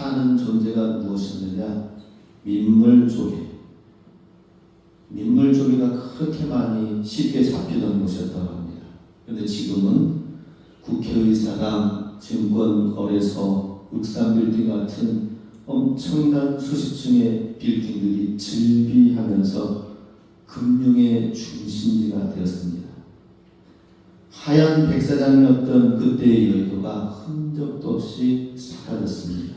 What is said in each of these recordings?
사는 존재가 무엇이었느냐? 민물조개. 민물조개가 그렇게 많이 쉽게 잡히던 곳이었다고 합니다. 그런데 지금은 국회의사당, 증권거래소, 울산빌딩 같은 엄청난 수십 층의 빌딩들이 즐비하면서 금융의 중심지가 되었습니다. 하얀 백사장이었던 그때의 여의도가 흔적도 없이 사라졌습니다.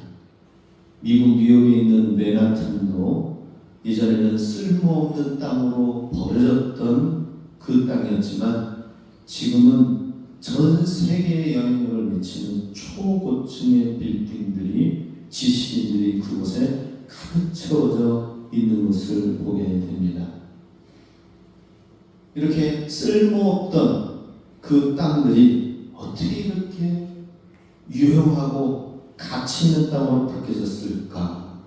미국 뉴욕에 있는 맨하탄도 이전에는 쓸모없는 땅으로 버려졌던 그 땅이었지만 지금은 전 세계에 영향력을 미치는 초고층의 빌딩들이 지식인들이 그곳에 가득 채워져 있는 것을 보게 됩니다. 이렇게 쓸모없던 그 땅들이 어떻게 이렇게 유용하고 가치 있는 땅으로 바뀌어졌을까?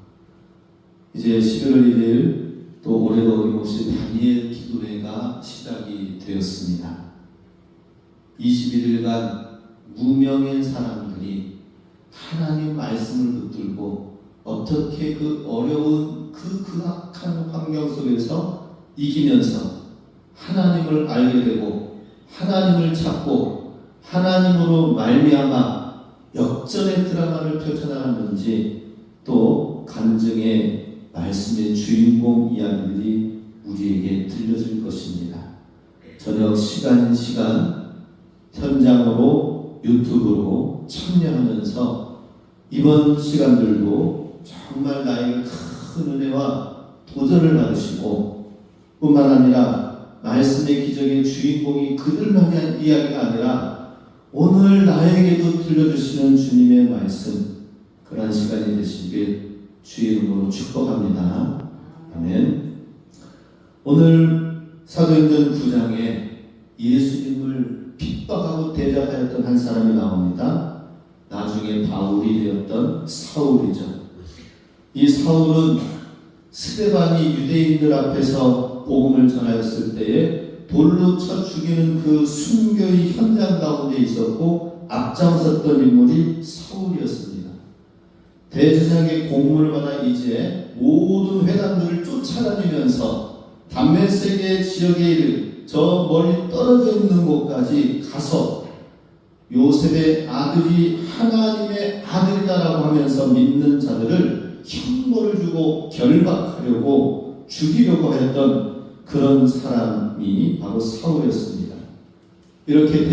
이제 11월 1일 또 올해도 어김없이 다니엘 기도회가 시작이 되었습니다. 21일간 무명의 사람들이 하나님 말씀을 붙들고 어떻게 그 어려운 그 극악한 환경 속에서 이기면서 하나님을 알게 되고 하나님을 찾고 하나님으로 말미암아 역전의 드라마를 펼쳐나갔는지 또 간증의 말씀의 주인공 이야기들이 우리에게 들려질 것입니다. 저녁 시간 현장으로 유튜브로 참여하면서 이번 시간들도 정말 나에게 큰 은혜와 도전을 받으시고 뿐만 아니라 말씀의 기적의 주인공이 그들만이 한 이야기가 아니라 오늘 나에게도 들려주시는 주님의 말씀, 그러한 시간이 되시길 주의 이름으로 축복합니다. 아멘. 오늘 사도행전 9장에 예수님을 핍박하고 대적하였던 한 사람이 나옵니다. 나중에 바울이 되었던 사울이죠. 이 사울은 스데반이 유대인들 앞에서 복음을 전하였을 때에 돌로 쳐 죽이는 그 순교의 현장 가운데 있었고 앞장섰던 인물이 사울이었습니다. 대제사장의 공문을 받아 이제 모든 회당들을 쫓아다니면서 담메섹의 지역에 이르 저 멀리 떨어져 있는 곳까지 가서 요셉의 아들이 하나님의 아들이다라고 하면서 믿는 자들을 형벌을 주고 결박하려고 죽이려고 했던 그런 사람이 바로 사울이었습니다. 이렇게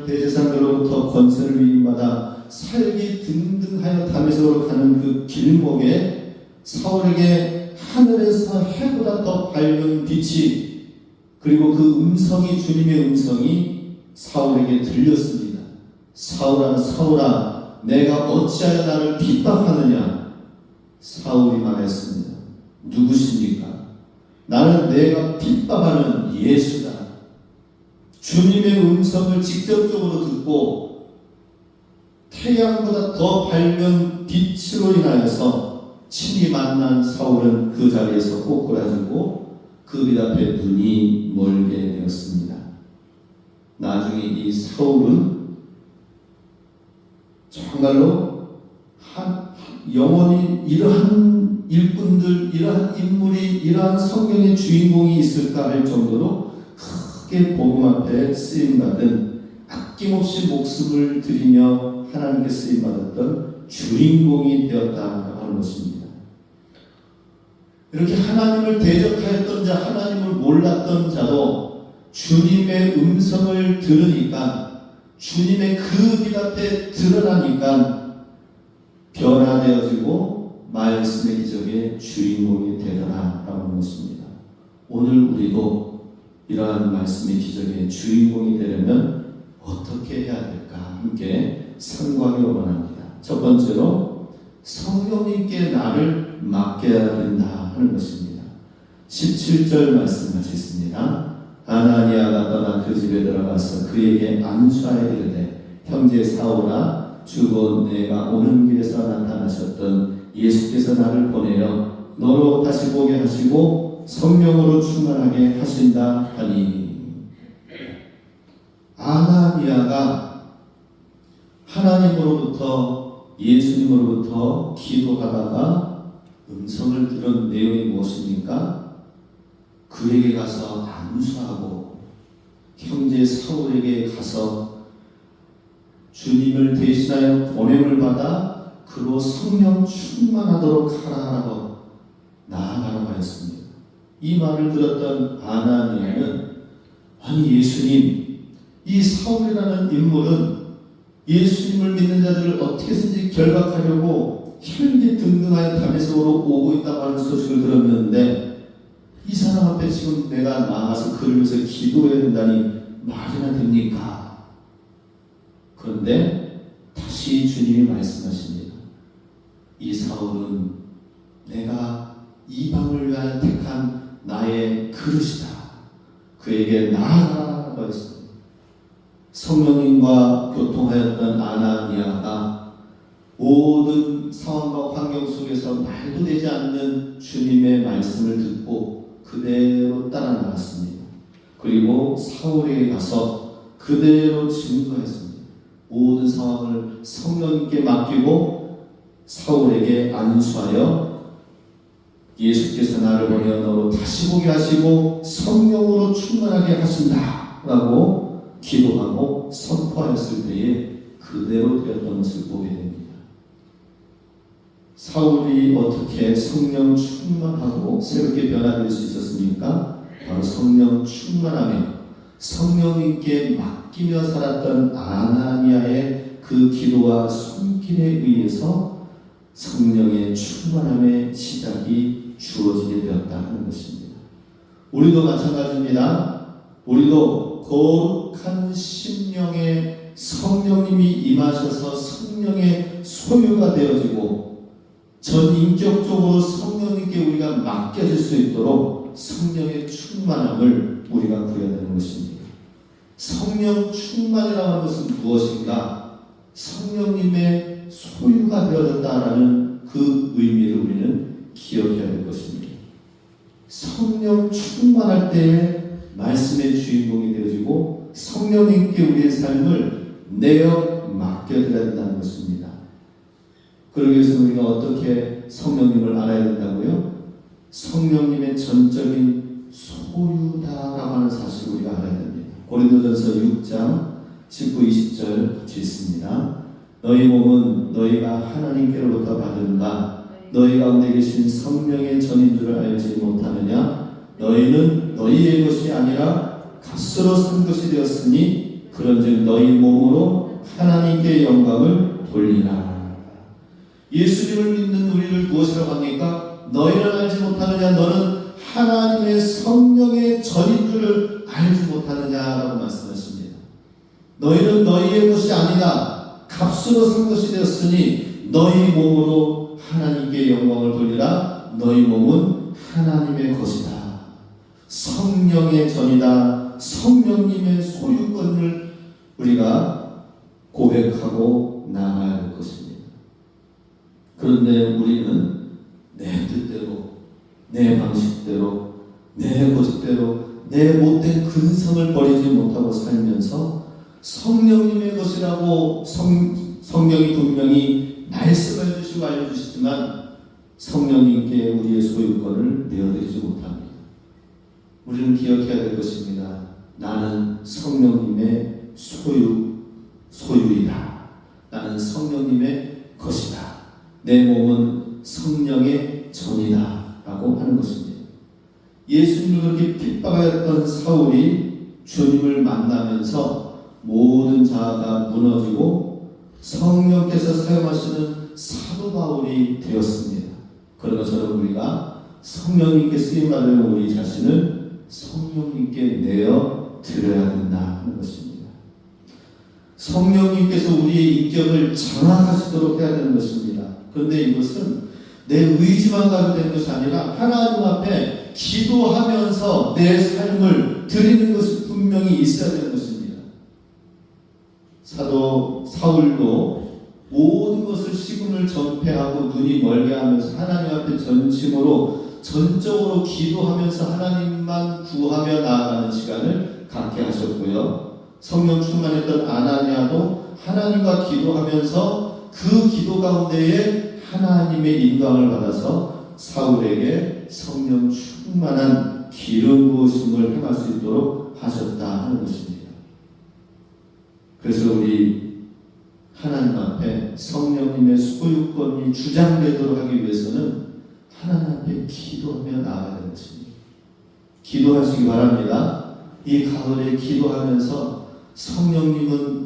대제사장으로부터 권세를 위임받아 살기 등등하여 다메섹으로 가는 그 길목에 사울에게 하늘에서 해보다 더 밝은 빛이 그리고 그 음성이 주님의 음성이 사울에게 들렸습니다. 사울아 사울아 내가 어찌하여 나를 핍박하느냐? 사울이 말했습니다. 누구십니까? 나는 내가 핍박하는 예수다. 주님의 음성을 직접적으로 듣고 태양보다 더 밝은 빛으로 인하여서 친히 만난 사울은 그 자리에서 꼬꾸라지고 그 빛 앞에 눈이 멀게 되었습니다. 나중에 이 사울은 정말로 영원히 이러한 일꾼들, 이러한 인물이, 이러한 성경의 주인공이 있을까 할 정도로 크게 복음 앞에 쓰임받은 아낌없이 목숨을 들이며 하나님께 쓰임받았던 주인공이 되었다고 하는 것입니다. 이렇게 하나님을 대적하였던 자, 하나님을 몰랐던 자도 주님의 음성을 들으니까 주님의 그 빛 앞에 드러나니까 변화되어지고 말씀의 기적의 주인공이 되더라라고 하는 것입니다. 오늘 우리도 이러한 말씀의 기적의 주인공이 되려면 어떻게 해야 될까 함께 상고하기를 원합니다. 첫 번째로 성령님께 나를 맡겨야 된다 하는 것입니다. 17절 말씀 같이 있습니다. 아나니아가 떠나 그 집에 들어가서 그에게 안수하여 이르되 형제 사울아 주곧 내가 오는 길에서 나타나셨던 예수께서 나를 보내어 너로 다시 보게 하시고 성령으로 충만하게 하신다 하니. 아나니아가 하나님으로부터 예수님을 예수님으로부터 기도하다가 음성을 들은 내용이 무엇입니까? 그에게 가서 안수하고 형제 사울에게 가서 주님을 대신하여 보냄을 받아 그로 성령 충만하도록 하라고 나아가라고 하였습니다. 이 말을 들었던 아나니아는 아니 예수님, 이 사울이라는 인물은 예수님을 믿는 자들을 어떻게든지 결박하려고 혈기 등등하여 다메섹으로 오고 있다고 하는 소식을 들었는데 이 사람 앞에 지금 내가 나가서 그를 위해서 기도해야 된다니 말이나 됩니까? 그런데 다시 주님이 말씀하십니다. 이 사울은 내가 이방을 위하여 택한 나의 그릇이다. 그에게 나아가라고 했습니다. 성령님과 교통하였던 아나니아가 모든 상황과 환경 속에서 말도 되지 않는 주님의 말씀을 듣고 그대로 따라 나갔습니다. 그리고 사울에게 가서 그대로 증거했습니다. 모든 상황을 성령님께 맡기고 사울에게 안수하여 예수께서 나를 보내어 너로 다시 보게 하시고 성령으로 충만하게 하신다라고 기도하고 선포하였을 때에 그대로 되었던 것을 보게 됩니다. 사울이 어떻게 성령 충만하고 새롭게 변화될 수 있었습니까? 바로 성령 충만하며 성령님께 맡기며 살았던 아나니아의 그 기도와 손길에 의해서 성령의 충만함의 시작이 주어지게 되었다 하는 것입니다. 우리도 마찬가지입니다. 우리도 거룩한 심령에 성령님이 임하셔서 성령의 소유가 되어지고 전인격적으로 성령님께 우리가 맡겨질 수 있도록 성령의 충만함을 우리가 구해야 되는 것입니다. 성령 충만이라고 하는 것은 무엇인가? 성령님의 소유가 되어졌다라는 그 의미를 우리는 기억해야 될 것입니다. 성령 충만할 때에 말씀의 주인공이 되어지고 성령님께 우리의 삶을 내어 맡겨드려야 된다는 것입니다. 그러기 위해서 우리가 어떻게 성령님을 알아야 된다고요? 성령님의 전적인 소유다라고 하는 사실을 우리가 알아야 됩니다. 고린도전서 6장 19, 20절 같이 있습니다. 너희 몸은 너희가 하나님께로부터 받은 바 너희 가운데 계신 성령의 전인 줄을 알지 못하느냐? 너희는 너희의 것이 아니라 값으로 산 것이 되었으니 그런즉 너희 몸으로 하나님께 영광을 돌리라. 예수님을 믿는 우리를 무엇이라고 합니까? 너희는 알지 못하느냐? 너는 하나님의 성령의 전인 줄을 알지 못하느냐라고 말씀하십니다. 너희는 너희의 것이 아니다. 값으로 산 것이 되었으니 너희 몸으로 하나님께 영광을 돌리라. 너희 몸은 하나님의 것이다. 성령의 전이다. 성령님의 소유권을 우리가 고백하고 나아가야 할 것입니다. 그런데 우리는 내 뜻대로, 내 방식대로, 내 고집대로, 내 못된 근성을 버리지 못하고 살면서 성령님의 것이라고 성령이 분명히 말씀해 주시고 알려주시지만 소유권을 우리의 소유권을 내어드리지 못합니다. 우리는 기억해야 될 것입니다. 나는 성령님의 소유이다. 나는 성령님의 것이다. 내 몸은 성령의 전이다. 라고 하는 것입니다. 예수님을 그렇게 핍박하였던 사울이 주님을 만나면서 모든 자아가 무너지고 성령께서 사용하시는 사도 바울이 되었습니다. 그런 것처럼 우리가 성령님께 쓰임받은 우리 자신을 성령님께 내어 드려야 된다 하는 것입니다. 성령님께서 우리의 인격을 장악하시도록 해야 되는 것입니다. 그런데 이것은 내 의지만 가지고 되는 것이 아니라 하나님 앞에 기도하면서 내 삶을 드리는 것이 분명히 있어야 되는 것입니다. 사도 사울도 모든 것을 시군을 전폐하고 눈이 멀게 하면서 하나님 앞에 전심으로 전적으로 기도하면서 하나님만 구하며 나아가는 시간을 갖게 하셨고요. 성령 충만했던 아나니아도 하나님과 기도하면서 그 기도 가운데에 하나님의 인도함을 받아서 사울에게 성령 충만한 기름 부으심을 행할 수 있도록 하셨다 하는 것입니다. 그래서 우리 하나님 앞에 성령님의 소유권이 주장되도록 하기 위해서는 하나님 앞에 기도하며 나아가야 되는 것입니다. 기도하시기 바랍니다. 이 가을에 기도하면서 성령님이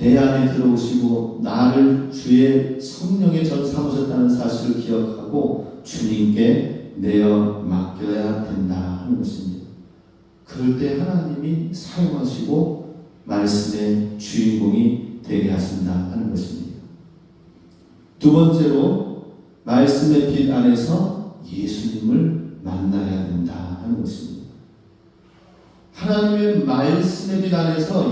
내 안에 들어오시고 나를 주의 성령의 전 삼으셨다는 사실을 기억하고 주님께 내어 맡겨야 된다 하는 것입니다. 그럴 때 하나님이 사용하시고 말씀의 주인공이 되게 하신다 하는 것입니다. 두 번째로 말씀의 빛 안에서 예수님을 만나야 된다 하는 것입니다. 하나님의 말씀의 빛 안에서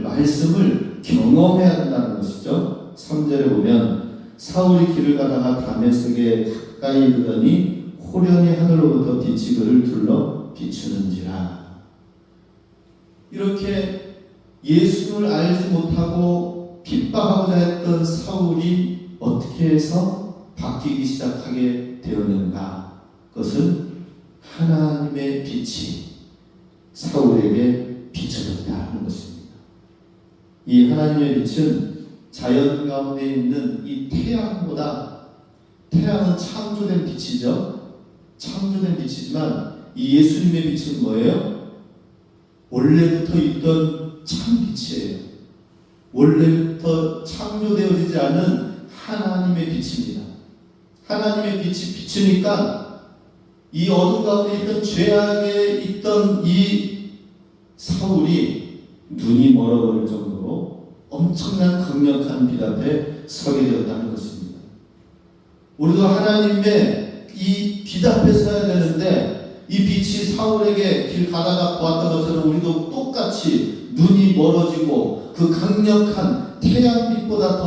말씀을 경험해야 한다는 것이죠. 3절에 보면 사울이 길을 가다가 다메섹에 가까이 이르더니 호련히 하늘로부터 빛이 그를 둘러 비추는지라. 이렇게 예수를 알지 못하고 핍박하고자 했던 사울이 어떻게 해서 바뀌기 시작하게 되었는가? 그것은 하나님의 빛이 사울에게 비춰졌다 하는 것입니다. 이 하나님의 빛은 자연 가운데 있는 이 태양은 창조된 빛이죠. 창조된 빛이지만 이 예수님의 빛은 뭐예요? 원래부터 있던 참빛이에요. 원래부터 창조되어지지 않은 하나님의 빛입니다. 하나님의 빛이 비추니까 이 어둠 가운데 있던 죄악에 있던 이 사울이 눈이 멀어버릴 정도로 엄청난 강력한 빛 앞에 서게 되었다는 것입니다. 우리도 하나님의 이 빛 앞에 서야 되는데 이 빛이 사울에게 길 가다가 보았던 것처럼 우리도 똑같이 눈이 멀어지고 그 강력한 태양빛보다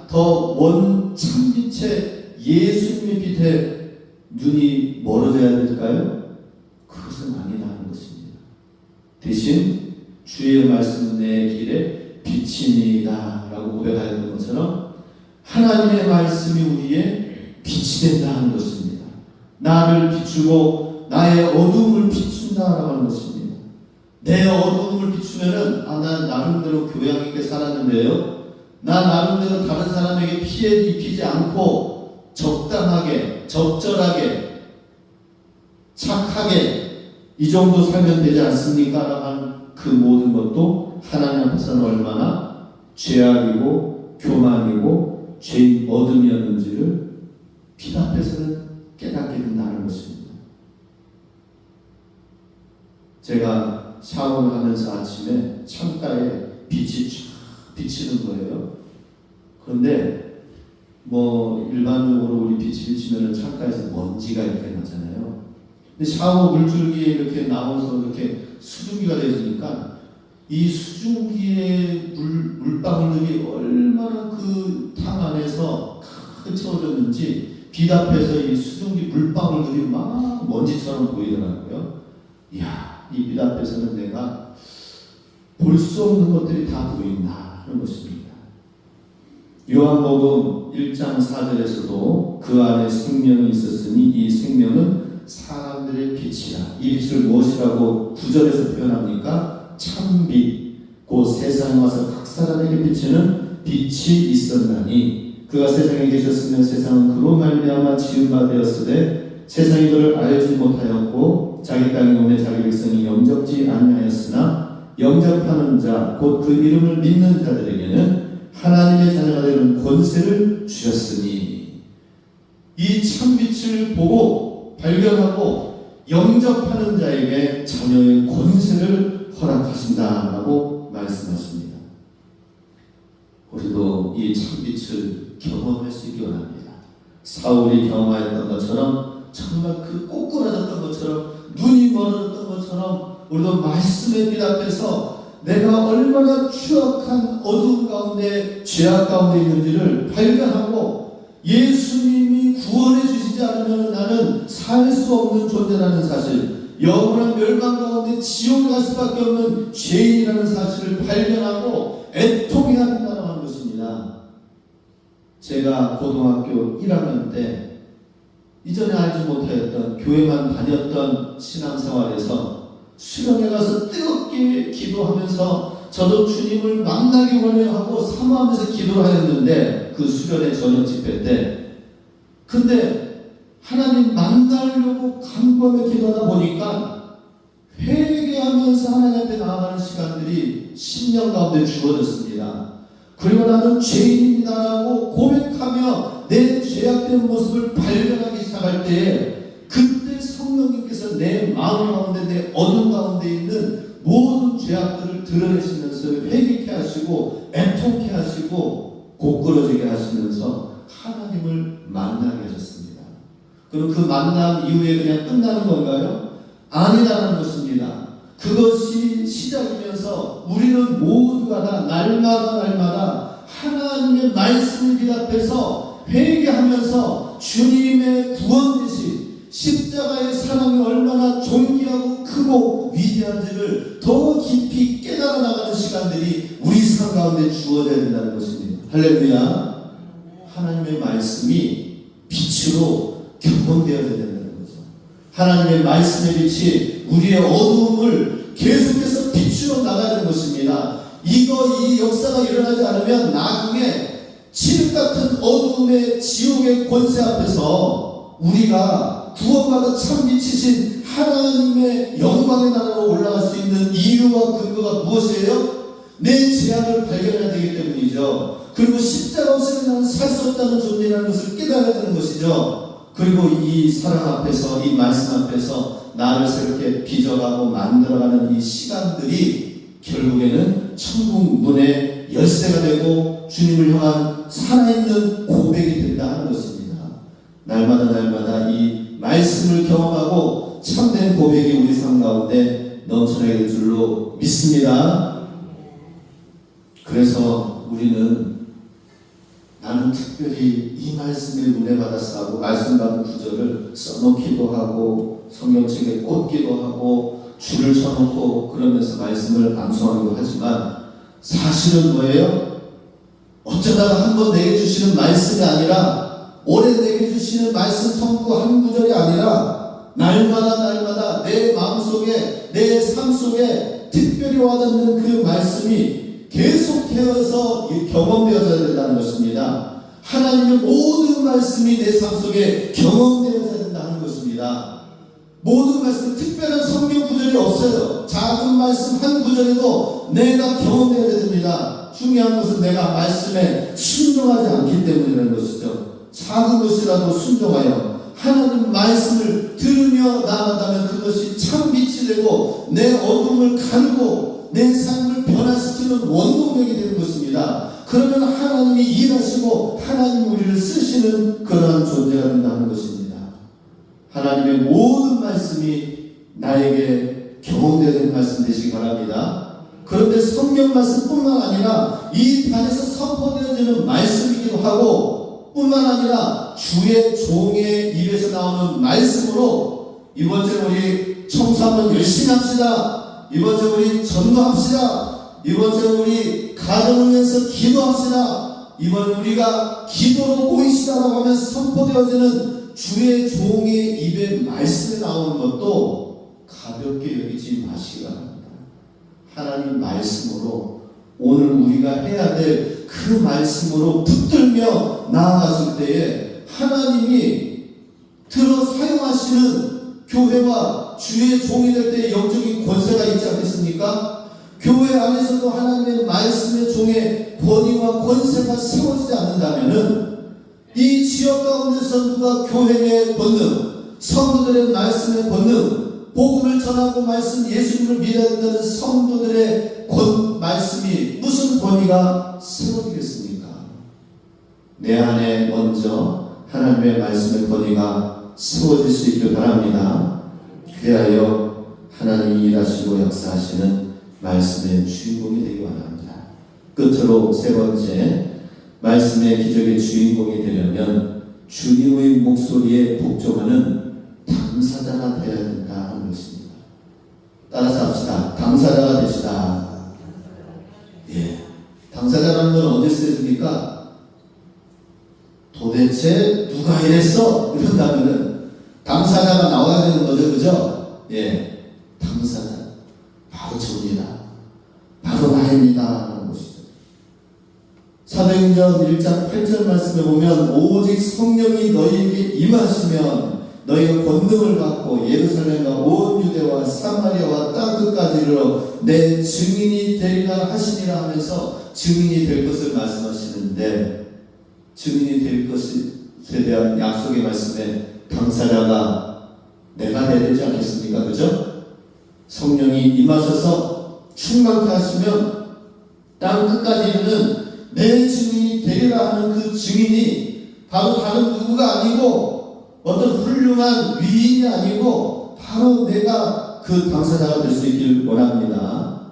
더 원참빛의 예수님의 빛에 눈이 멀어져야 될까요? 그것은 아니라는 것입니다. 대신 주의 말씀은 내 길에 빛이니이다 라고 고백하였던 것처럼 하나님의 말씀이 우리의 빛이 된다는 것입니다. 나를 비추고 나의 어둠을 비춘다라고 하는 것입니다. 내 어둠을 비추면은 나 나름대로 교양 있게 살았는데요. 나 나름대로 다른 사람에게 피해 입히지 않고 적당하게, 적절하게, 착하게 이 정도 살면 되지 않습니까? 라는 그 모든 것도 하나님 앞에서는 얼마나 죄악이고 교만이고 죄인 어둠이었는지를 빛 앞에서는 깨닫게 된다는 것입니다. 제가 샤워를 하면서 아침에 창가에 빛이 쫙 비치는 거예요. 그런데 일반적으로 우리 빛이 비치면 창가에서 먼지가 이렇게 나잖아요. 근데 샤워 물줄기에 이렇게 나와서 이렇게 수증기가 되어지니까 이 수증기의 물방울들이 얼마나 그 탕 안에서 크게 채워졌는지 빛 앞에서 이 수증기 물방울들이 막 먼지처럼 보이더라고요. 이야, 이 빛 앞에서는 내가 볼 수 없는 것들이 다 보인다 하는 것입니다. 요한복음 1장 4절에서도 그 안에 생명이 있었으니 이 생명은 사람들의 빛이라. 이 빛을 무엇이라고 9절에서 표현합니까? 참빛, 곧 세상에 와서 각 사람에게 비치는 빛이 있었나니 그가 세상에 계셨으면 세상은 그로 말미암아 지은 바 되었으되 세상이 그를 알지 못하였고 자기 땅에 오매 자기 백성이 영접지 아니하였으나 영접하는 자, 곧 그 이름을 믿는 자들에게는 하나님의 자녀가 되는 권세를 주셨으니 이 참빛을 보고 발견하고 영접하는 자에게 자녀의 권세를 허락하신다라고 말씀하십니다. 우리도 이 참빛을 경험할 수 있기 원합니다. 사울이 경험하였던 것처럼 정말 그 꼬꾸라졌던 것처럼 눈이 멀어졌던 것처럼 우리도 말씀의 빛 앞에서 내가 얼마나 추악한 어두운 가운데 죄악 가운데 있는지를 발견하고 예수님이 구원해 주시지 않으면 나는 살 수 없는 존재라는 사실, 영원한 멸망 가운데 지옥에 갈 수밖에 없는 죄인이라는 사실을 발견하고 애통해야 한다는 것입니다. 제가 고등학교 1학년 때 이전에 알지 못하였던 교회만 다녔던 신앙생활에서 수련회 가서 뜨겁게 기도하면서 저도 주님을 만나기 원해요 하고 사모하면서 기도를 하였는데, 그 수련회 저녁 집회 때 근데 하나님 만나려고 간구하며 기도하다 보니까 회개하면서 하나님 앞에 나아가는 시간들이 10년 가운데 주어졌습니다. 그리고 나는 죄인입니다라고 고백하며 내 죄악된 모습을 발견하기 시작할 때에, 그때 성령님께서 내 마음 가운데, 내 어둠 가운데 있는 모든 죄악들을 드러내시면서 회개케 하시고 애통케 하시고 고꾸러지게 하시면서 하나님을 만나게 하셨습니다. 그럼 그 만남 이후에 그냥 끝나는 건가요? 아니라는 것입니다. 그것이 시작이면서 우리는 모두가 다 날마다 하나님의 말씀을 기답해서 회개하면서 주님의 구원되신 십자가의 사랑이 얼마나 존귀하고 크고 위대한지를 더 깊이 깨달아 나가는 시간들이 우리 삶 가운데 주어져야 된다는 것입니다. 할렐루야. 하나님의 말씀이 빛으로 경험되어야 된다는 거죠. 하나님의 말씀의 빛이 우리의 어두움을 계속해서 비추어 나가야 되는 것입니다. 이 역사가 일어나지 않으면 나중에 칠흑 같은 어두움의 지옥의 권세 앞에서 우리가 구원받아 참 미치신 하나님의 영광의 나라로 올라갈 수 있는 이유와 근거가 무엇이에요? 내 죄악을 발견해야 되기 때문이죠. 그리고 십자가 없이 나는 살 수 없다는 존재라는 것을 깨달아야 되는 것이죠. 그리고 이 사랑 앞에서, 이 말씀 앞에서 나를 새롭게 빚어가고 만들어가는 이 시간들이 결국에는 천국 문의 열쇠가 되고 주님을 향한 살아있는 고백이 된다 하는 것입니다. 날마다 이 말씀을 경험하고 참된 고백이 우리 삶 가운데 넘쳐나게 될 줄로 믿습니다. 그래서 우리는 나는 특별히 이 말씀을 은혜 받았어 하고 말씀 받은 구절을 써놓기도 하고 성경책에 꽂기도 하고 줄을 쳐놓고 그러면서 말씀을 암송하기도 하지만, 사실은 뭐예요? 어쩌다가 한번 내게 주시는 말씀이 아니라, 오래 내게 주시는 말씀 성구 한 구절이 아니라 날마다 내 마음속에, 내 삶 속에 특별히 와닿는 그 말씀이 계속되어서 경험되어져야 된다는 것입니다. 하나님의 모든 말씀이 내 삶 속에 경험되어져야 된다는 것입니다. 모든 말씀, 특별한 성경 구절이 없어요. 작은 말씀 한 구절에도 내가 경험되어야 됩니다. 중요한 것은 내가 말씀에 순종하지 않기 때문이라는 것이죠. 작은 것이라도 순종하여 하나님 말씀을 들으며 나아가다면 그것이 참 빛이 되고 내 어둠을 가르고 내 삶을 변화시키는 원동력이 되는 것입니다. 그러면 하나님이 일하시고 하나님 우리를 쓰시는 그러한 존재가 된다는 것입니다. 하나님의 모든 말씀이 나에게 경험되는 말씀 되시기 바랍니다. 그런데 성경 말씀뿐만 아니라 이 단에서 선포되어지는 말씀이기도 하고, 뿐만 아니라 주의 종의 입에서 나오는 말씀으로 이번 주에 우리 청소 한번 열심히 합시다. 이번 주에 우리 전도합시다. 이번 주에 우리 가정을 위해서 기도합시다. 이번 우리가 기도로 보이시다라고 하면서 선포되어지는 주의 종의 입에 말씀이 나오는 것도 가볍게 여기지 마시기 바랍니다. 하나님 말씀으로 오늘 우리가 해야 될 그 말씀으로 붙들며 나아가실 때에 하나님이 들어 사용하시는 교회와 주의 종이 될 때의 영적인 권세가 있지 않겠습니까? 교회 안에서도 하나님의 말씀의 종의 권위와 권세가 세워지지 않는다면은 이 지역 가운데서 누가 교회의 권능, 성도들의 말씀의 권능, 복음을 전하고 말씀 예수님을 믿어야 된다는 성도들의 말씀이 무슨 권위가 세워지겠습니까? 내 안에 먼저 하나님의 말씀의 권위가 세워질 수 있길 바랍니다. 그리하여 하나님이 일하시고 역사하시는 말씀의 주인공이 되기 바랍니다. 끝으로 세 번째, 말씀의 기적의 주인공이 되려면 주님의 목소리에 복종하는 당사자가 되어야 된다 하는 것입니다. 따라서 합시다. 당사자가 됩시다. 예. 당사자라는 건 어디 쓰여집니까? 도대체 누가 이랬어? 이런다면은 당사자가 나와야 되는 거죠. 그죠? 예. 당사자. 바로 저입니다. 바로 나입니다. 라는 것이죠. 사도행전 1장 8절 말씀에 보면 오직 성령이 너희에게 임하시면 너희가 권능을 받고 예루살렘과 온 유대와 사마리아와 땅 끝까지 이르러 내 증인이 되리라 하시니라 하면서 증인이 될 것을 말씀하시는데, 증인이 될 것에 대한 약속의 말씀에 당사자가 내가 돼야 되지 않겠습니까? 그죠? 성령이 임하셔서 충만케 하시면 땅 끝까지 이르는 내 증인이 되리라 하는 그 증인이 바로 다른 누구가 아니고 어떤 훌륭한 위인이 아니고 바로 내가 그 당사자가 될 수 있기를 원합니다.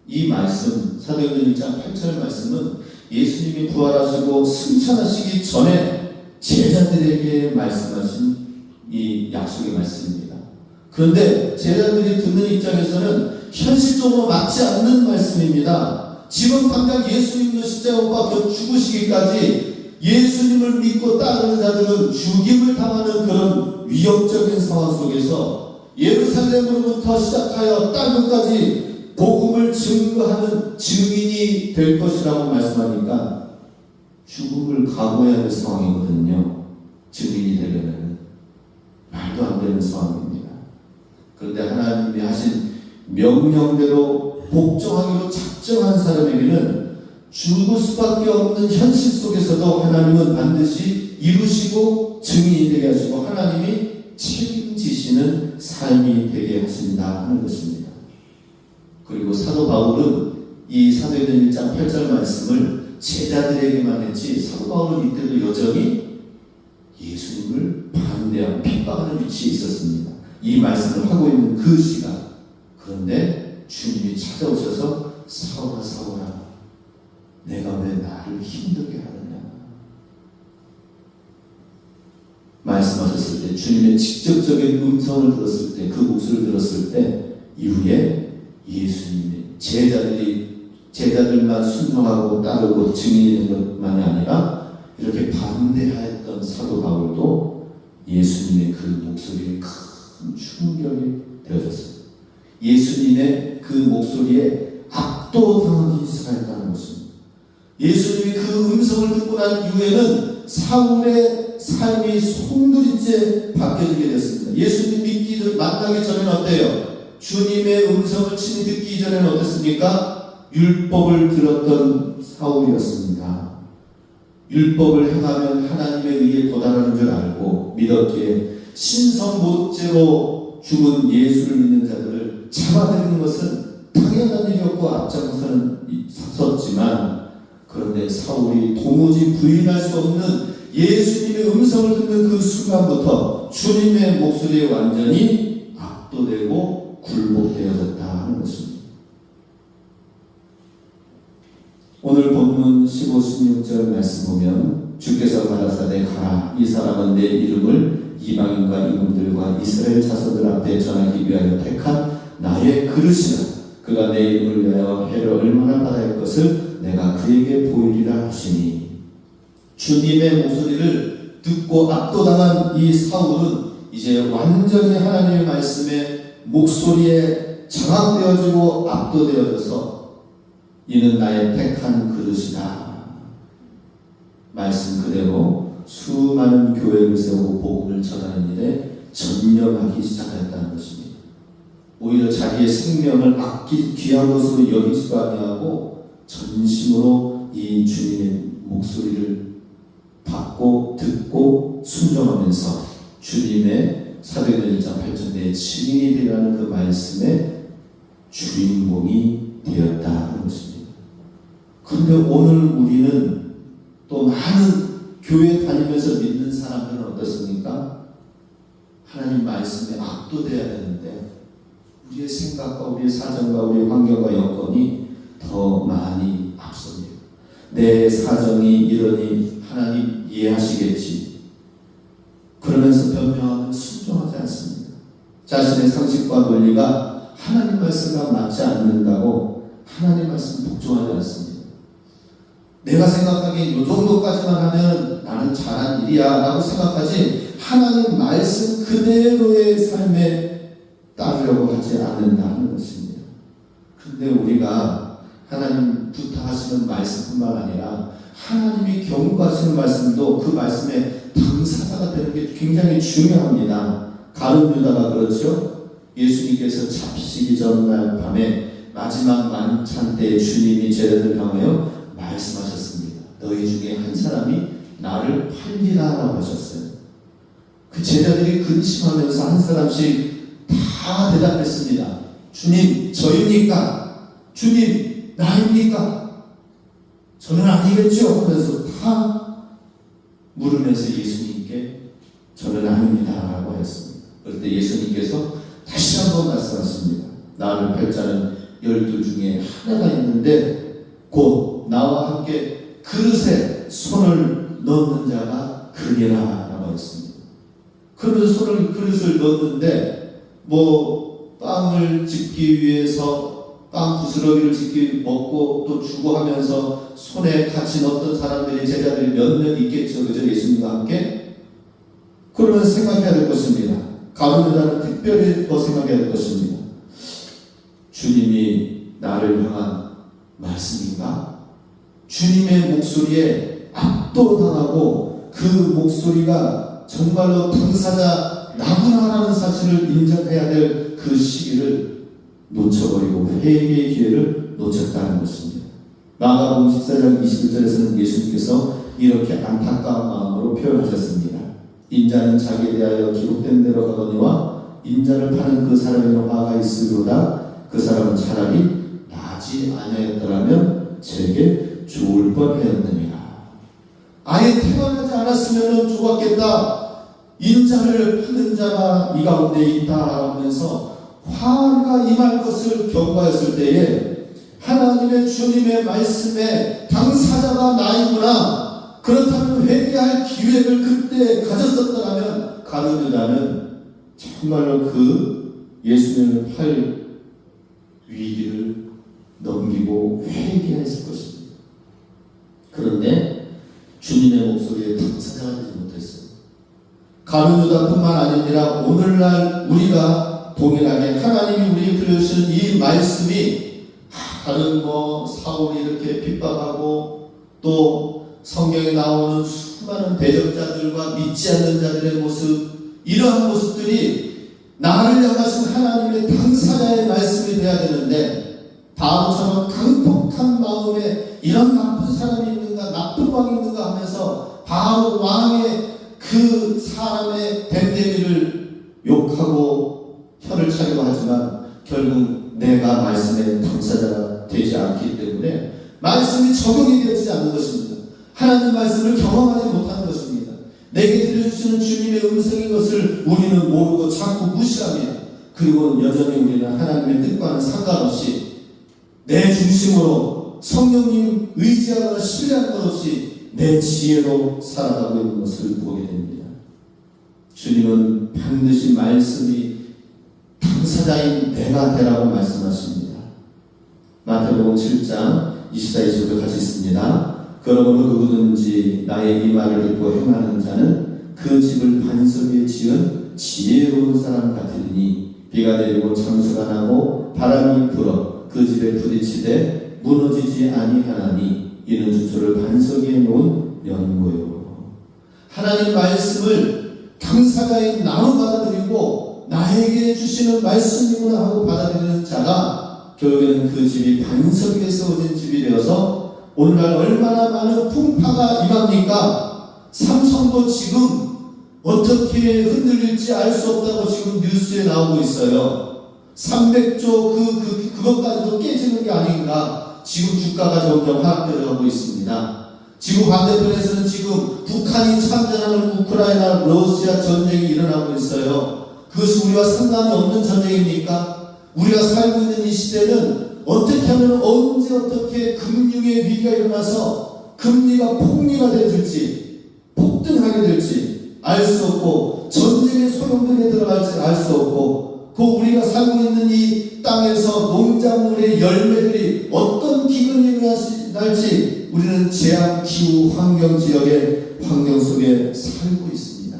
이 말씀, 사도행전 1장 8절 말씀은 예수님이 부활하시고 승천하시기 전에 제자들에게 말씀하신 이 약속의 말씀입니다. 그런데 제자들이 듣는 입장에서는 현실적으로 맞지 않는 말씀입니다. 지금 당장 예수님도 십자가에 못 박혀 죽으시기까지 예수님을 믿고 따르는 자들은 죽임을 당하는 그런 위협적인 상황 속에서 예루살렘으로부터 시작하여 땅 끝까지 복음을 증거하는 증인이 될 것이라고 말씀하니까 죽음을 각오해야 할 상황이거든요. 증인이 되려면 말도 안 되는 상황입니다. 그런데 하나님이 하신 명령대로 복종하기로 작정한 사람에게는 죽을 수밖에 없는 현실 속에서도 하나님은 반드시 이루시고 증인이 되게 하시고 하나님이 책임지시는 삶이 되게 하신다 하는 것입니다. 그리고 사도 바울은 이 사도행전 1장 8절 말씀을 제자들에게만 했지, 사도 바울은 이때도 여전히 예수님을 반대하고 핍박하는 위치에 있었습니다. 이 말씀을 하고 있는 그 시간, 그런데 주님이 찾아오셔서 사울아 사울아 내가 왜 나를 힘들게 하느냐 말씀하셨을 때, 주님의 직접적인 음성을 들었을 때, 그 목소리를 들었을 때 이후에 예수님의 제자들만 순종하고 따르고 증인이 된 것만이 아니라 이렇게 반대하였던 사도 바울도 예수님의 그 목소리에 큰 충격이 되어졌습니다. 예수님의 그 목소리에 압도당하기 시작했다는 것입니다. 예수님이 그 음성을 듣고 난 이후에는 사울의 삶이 송두리째 바뀌어지게 됐습니다. 예수님 만나기 전에는 어때요? 주님의 음성을 친히 듣기 이전에는 어땠습니까? 율법을 들었던 사울이었습니다. 율법을 행하면 하나님의 의에 도달하는 줄 알고 믿었기에 신성모독죄로 죽은 예수를 믿는 자들을 잡아들이는 것은 당연한 일이었고 앞장섰지만, 그런데 사울이 도무지 부인할 수 없는 예수님의 음성을 듣는 그 순간부터 주님의 목소리에 완전히 압도되고 굴복되어졌다 하는 것입니다. 오늘 본문 15, 16절 말씀 보면 주께서 가라사대 가라, 이 사람은 내 이름을 이방인과 임금들과 이스라엘 자손들 앞에 전하기 위하여 택한 나의 그릇이라. 그가 내 이름을 위하여 해를 얼마나 받아야 할 것을 내가 그에게 보이리라 하시니. 주님의 목소리를 듣고 압도당한 이 사울은 이제 완전히 하나님의 말씀에 목소리에 장악되어지고 압도되어져서 이는 나의 택한 그릇이다. 말씀 그대로 수많은 교회를 세우고 복음을 전하는 일에 전념하기 시작했다는 것입니다. 오히려 자기의 생명을 귀한 것으로 여기지도 아니하고 전심으로 이 주님의 목소리를 받고 듣고 순종하면서 주님의 사도행전 1장 8절에 증인이 되라는 그 말씀의 주인공이 되었다 하는 것입니다. 그런데 오늘 우리는 또 많은 교회 다니면서 믿는 사람들은 어떻습니까? 하나님 말씀에 압도돼야 되는데 우리의 생각과 우리의 사정과 우리의 환경과 여건이 더 많이 앞섭니다. 내 사정이 이러니 하나님 이해하시겠지. 그러면서 변명하면 순종하지 않습니다. 자신의 상식과 논리가 하나님 말씀 말씀과 맞지 않는다고 하나님 말씀 복종하지 않습니다. 내가 생각하기에 이 정도까지만 하면 나는 잘한 일이야 라고 생각하지 하나님 말씀 그대로의 삶에 따르려고 하지 않는다는 것입니다. 그런데 우리가 하나님 부탁하시는 말씀뿐만 아니라 하나님이 경고하시는 말씀도 그 말씀의 당사자가 되는 게 굉장히 중요합니다. 가룟 유다가 그렇죠. 예수님께서 잡히시기 전날 밤에 마지막 만찬 때 주님이 제자들 향하여 말씀하셨습니다. 너희 중에 한 사람이 나를 팔리라 라고 하셨어요. 그 제자들이 근심하면서 한 사람씩 다 대답했습니다. 주님 저입니까? 주님 나입니까? 저는 아니겠죠 하면서 다 물으면서 예수님께 저는 아닙니다 라고 했습니다. 그럴 때 예수님께서 다시 한번 말씀하십니다. 나를 팔 자는 12 중에 하나가 있는데 곧 나와 함께 그릇에 손을 넣는 자가 그니라 라고 했습니다. 그릇을 넣는데 빵을 짓기 위해서 빵 부스러기를 먹고 또 주고 하면서 손에 같이 넣었던 사람들이 제자들이 몇 명 있겠죠. 그죠? 예수님과 함께. 그러면 생각해야 될 것입니다. 가룟 유다는 특별히 더 생각해야 될 것입니다. 주님이 나를 향한 말씀인가? 주님의 목소리에 압도당하고 그 목소리가 정말로 당사자 나구나라는 사실을 인정해야 될 그 시기를 놓쳐버리고 회개의 기회를 놓쳤다는 것입니다. 마가복음 14장 21절에서는 예수님께서 이렇게 안타까운 마음으로 표현하셨습니다. 인자는 자기에 대하여 기록된 대로 가거니와 인자를 파는 그 사람에는 화가 있으리로다. 그 사람은 차라리 나지 아니하였더라면 제게 좋을 뻔하였느니라. 아예 태어나지 않았으면 좋았겠다. 인자를 파는 자가 이 가운데 있다 하면서 화가 임할 것을 경고했을 때에 하나님의 주님의 말씀에 당사자가 나이구나. 그렇다면 회개할 기회를 그때 가졌었더라면 가룟 유다는 정말로 그 예수님을 팔 위기를 넘기고 회개했을 것입니다. 그런데 주님의 목소리에 당사자가 되지 못했어요. 가룟 유다뿐만 아니라 오늘날 우리가 동일하게 하나님이 우리에게 들려주시는 이 말씀이 다른 사울이 이렇게 핍박하고 또 성경에 나오는 수많은 대적자들과 믿지 않는 자들의 모습, 이러한 모습들이 나를 향하신 하나님의 당사자의 말씀이 되어야 되는데 바로처럼 강폭한 마음에 이런 나쁜 사람이 있는가, 나쁜 왕이 있는가 하면서 바로 왕의 그 사람의 됨됨이를 욕하고 혀를 차리고 하지만 결국 내가 말씀의 당사자가 되지 않기 때문에 말씀이 적용이 되지 않는 것입니다. 하나님 말씀을 경험하지 못하는 것입니다. 내게 들려주시는 주님의 음성인 것을 우리는 모르고 자꾸 무시하며 그리고 여전히 우리는 하나님의 뜻과는 상관없이 내 중심으로 성령님 의지하거나 신뢰하는 것 없이 내 지혜로 살아가고 있는 것을 보게 됩니다. 주님은 반드시 말씀이 당사자인 내가 되라고 말씀하십니다. 마태복음 7장 24절도 같이 있습니다. 그러므로 누구든지 나의 이 말을 듣고 행하는 자는 그 집을 반석 위에 지은 지혜로운 사람 같으니 비가 내리고 창수가 나고 바람이 불어 그 집에 부딪히되 무너지지 아니하나니 이는 주초를 반석 위에 놓은 연고요. 하나님 말씀을 당사자인 나로 받아들이고 나에게 주시는 말씀이구나 하고 받아들이는 자가 결국에는 그 집이 반석 위에 세워진 집이 되어서 오늘날 얼마나 많은 풍파가 임합니까? 삼성도 지금 어떻게 흔들릴지 알 수 없다고 지금 뉴스에 나오고 있어요. 300조 그것까지도 깨지는 게 아닌가. 지금 주가가 점점 하락되어 가고 있습니다. 지구 반대편에서는 지금 북한이 참전하는 우크라이나 러시아 전쟁이 일어나고 있어요. 그것이 우리와 상관이 없는 전쟁입니까? 우리가 살고 있는 이 시대는 어떻게 하면 언제 어떻게 금융의 위기가 일어나서 금리가 폭리가 될지 폭등하게 될지 알 수 없고 전쟁의 소용돌이에 들어갈지 알 수 없고 그 우리가 살고 있는 이 땅에서 농작물의 열매들이 어떤 기근이 날지 우리는 재앙, 기후, 환경 지역의 환경 속에 살고 있습니다.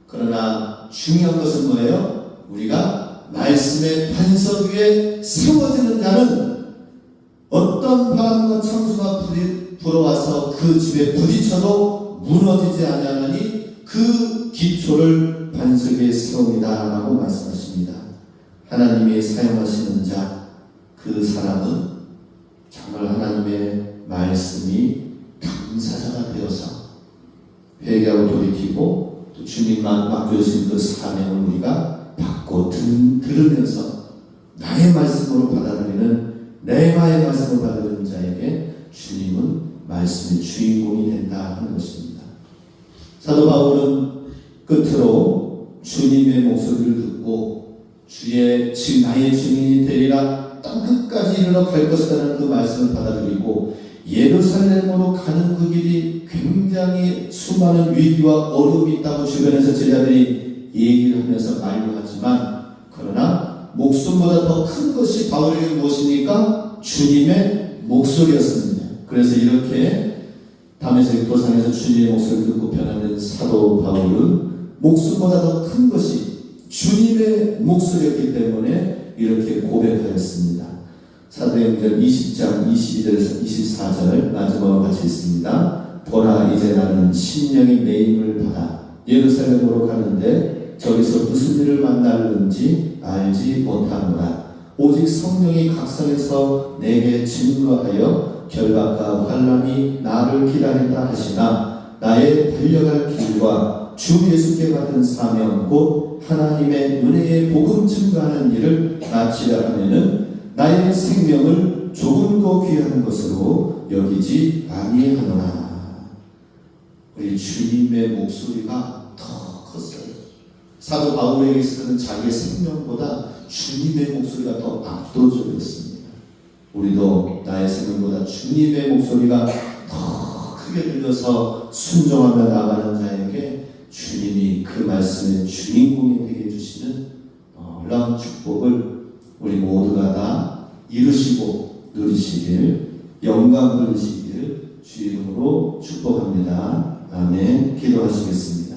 그러나 중요한 것은 뭐예요? 우리가 말씀의 반석 위에 세워지는 자는 어떤 바람과 창수가 불어와서 그 집에 부딪혀도 무너지지 아니하나니 그 기초를 반석 위에 세웁니다 라고 말씀하십니다. 하나님이 사용하시는 자, 그 사람은 정말 하나님의 말씀이 당사자가 되어서 회개하고 돌이키고 또 주님만 맡겨주신 그 사명을 우리가 받고 들으면서 나의 말씀으로 받아들이는 내가의 말씀을 받아들이는 자에게 주님은 말씀의 주인공이 된다 하는 것입니다. 사도 바울은 끝으로 주님의 목소리를 듣고 나의 증인이 되리라 땅 끝까지 이르러 갈 것이라는 그 말씀을 받아들이고 예루살렘으로 가는 그 길이 굉장히 수많은 위기와 어려움이 있다고 주변에서 제자들이 얘기를 하면서 만류하지만 그러나 목숨보다 더 큰 것이 바울에게 무엇입니까? 주님의 목소리였습니다. 그래서 이렇게 다메섹 도상에서 주님의 목소리를 듣고 변화된 사도 바울은 목숨보다 더 큰 것이 주님의 목소리였기 때문에 이렇게 고백하였습니다. 사도행전 20장 22절에서 24절 마지막으로 같이 있습니다. 보라 이제 나는 심령의 매임을 받아 예루살렘으로 가는데 저기서 무슨 일을 만날는지 알지 못하노라. 오직 성령이 각성해서 내게 증거하여 결박과 환난이 나를 기다린다 하시나 나의 달려갈 길과 주 예수께 받은 사명 곧 하나님의 은혜의 복음 증거하는 일을 마치려 하면은 나의 생명을 조금도 귀한 것으로 여기지 아니하노라. 우리 주님의 목소리가 더 컸어요. 사도 바울에게 있어서는 자기의 생명보다 주님의 목소리가 더 압도적이었습니다. 우리도 나의 생명보다 주님의 목소리가 더 크게 들려서 순종하며 나가는 자에게 주님이 그 말씀의 주인공이 되게 해주시는 놀라운 축복을 우리 모두가 다 이루시고 누리시길, 영광 누리시길 주 이름으로 축복합니다. 아멘. 기도하시겠습니다.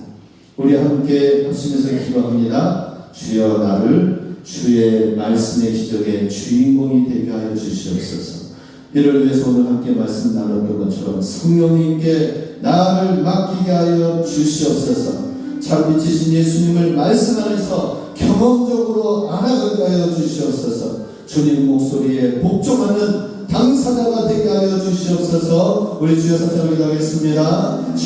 우리 함께 합심해서 기도합니다. 주여 나를 주의 말씀의 기적의 주인공이 되게 하여 주시옵소서. 이를 위해서 오늘 함께 말씀 나눴던 것처럼 성령님께 나를 맡기게 하여 주시옵소서. 참 미치신 예수님을 말씀 안에서 경험적으로 알아가게 하여 주시옵소서. 주님 목소리에 복종하는 당사자가 되게 하여 주시옵소서. 우리 주여 사랑을 기도하겠습니다.